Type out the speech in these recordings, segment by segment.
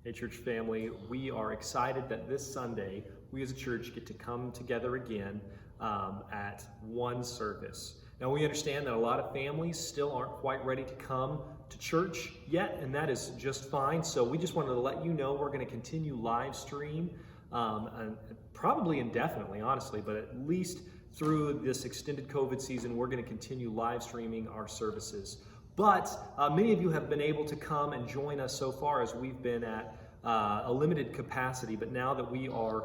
Hey, church family, we are excited that this Sunday we as a church get to come together again at one service. Now, we understand that a lot of families still aren't quite ready to come to church yet, and that is just fine. So, we just wanted to let you know we're going to continue live stream, and probably indefinitely, honestly, but at least through this extended COVID season, we're going to continue live streaming our services. But many of you have been able to come and join us so far as we've been at a limited capacity. But now that we are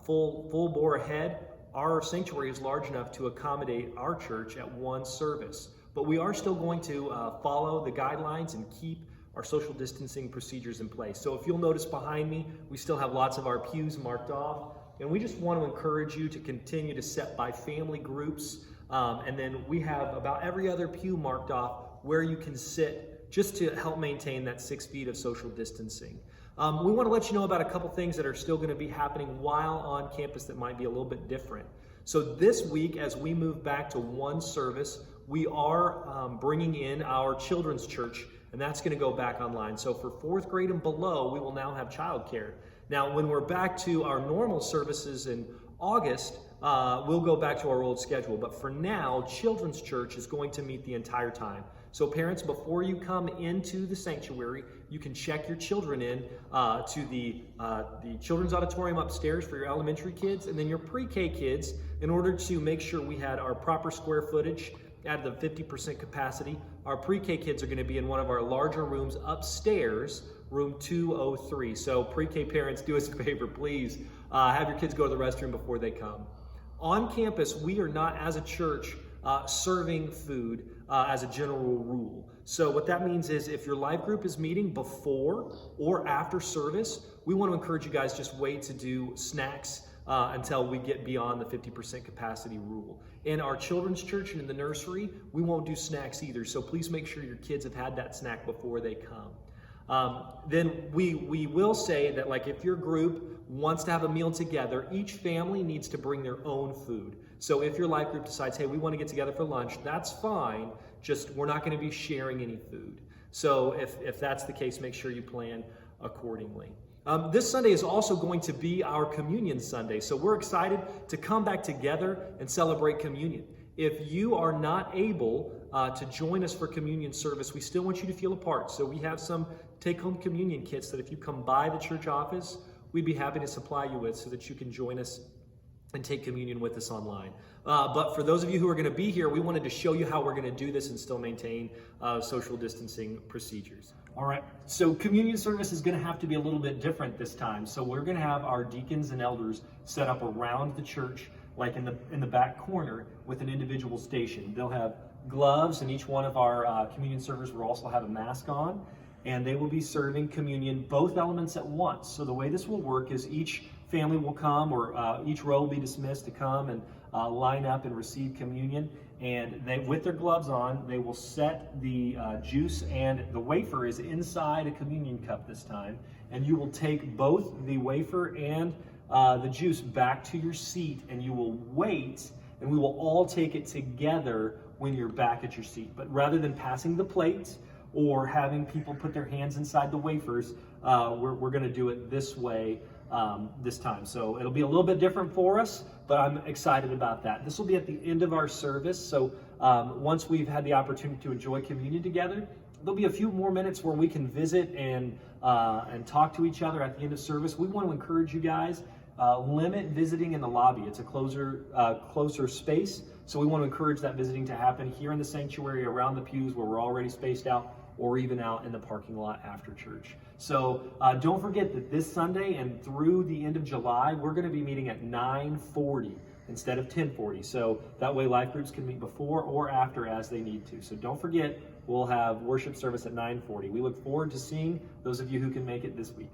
full bore ahead, our sanctuary is large enough to accommodate our church at one service. But we are still going to follow the guidelines and keep our social distancing procedures in place. So if you'll notice behind me, we still have lots of our pews marked off. And we just want to encourage you to continue to set by family groups. And then we have about every other pew marked off where you can sit just to help maintain that 6 feet of social distancing. We want to let you know about a couple things that are still going to be happening while on campus that might be a little bit different. So this week, as we move back to one service, we are bringing in our children's church, and that's going to go back online. So for 4th grade and below, we will now have childcare. Now, when we're back to our normal services in August, we'll go back to our old schedule. But for now, children's church is going to meet the entire time. So parents, before you come into the sanctuary, you can check your children in to the children's auditorium upstairs for your elementary kids, and then your pre-K kids, in order to make sure we had our proper square footage at the 50% capacity. Our pre-K kids are going to be in one of our larger rooms upstairs, room 203. So pre-K parents, do us a favor, please have your kids go to the restroom before they come. On campus, we are not, as a church, serving food as a general rule. So what that means is if your life group is meeting before or after service, we want to encourage you guys just wait to do snacks until we get beyond the 50% capacity rule. In our children's church and in the nursery, we won't do snacks either. So please make sure your kids have had that snack before they come. Then we will say that, like, if your group wants to have a meal together, each family needs to bring their own food. So if your life group decides, hey, we want to get together for lunch, that's fine. Just we're not going to be sharing any food. So if that's the case, make sure you plan accordingly. This Sunday is also going to be our Communion Sunday. So we're excited to come back together and celebrate communion. If you are not able to join us for communion service, we still want you to feel a part. So we have some take-home communion kits that if you come by the church office, we'd be happy to supply you with so that you can join us and take communion with us online. But for those of you who are going to be here, we wanted to show you how we're going to do this and still maintain social distancing procedures. All right, so communion service is going to have to be a little bit different this time. So we're going to have our deacons and elders set up around the church, like in the back corner, with an individual station. They'll have gloves, and each one of our communion servers will also have a mask on, and they will be serving communion, both elements at once. So the way this will work is each family will come, or each row will be dismissed to come and line up and receive communion. And they, with their gloves on, they will set the juice, and the wafer is inside a communion cup this time. And you will take both the wafer and the juice back to your seat, and you will wait, and we will all take it together when you're back at your seat. But rather than passing the plate or having people put their hands inside the wafers, we're going to do it this way this time. So it'll be a little bit different for us, but I'm excited about that. This will be at the end of our service. So once we've had the opportunity to enjoy communion together, there'll be a few more minutes where we can visit and talk to each other at the end of service. We want to encourage you guys, limit visiting in the lobby. It's a closer space. So we want to encourage that visiting to happen here in the sanctuary, around the pews where we're already spaced out, or even out in the parking lot after church. So don't forget that this Sunday and through the end of July, we're going to be meeting at 9:40 instead of 10:40. So that way life groups can meet before or after as they need to. So don't forget, we'll have worship service at 9:40. We look forward to seeing those of you who can make it this week.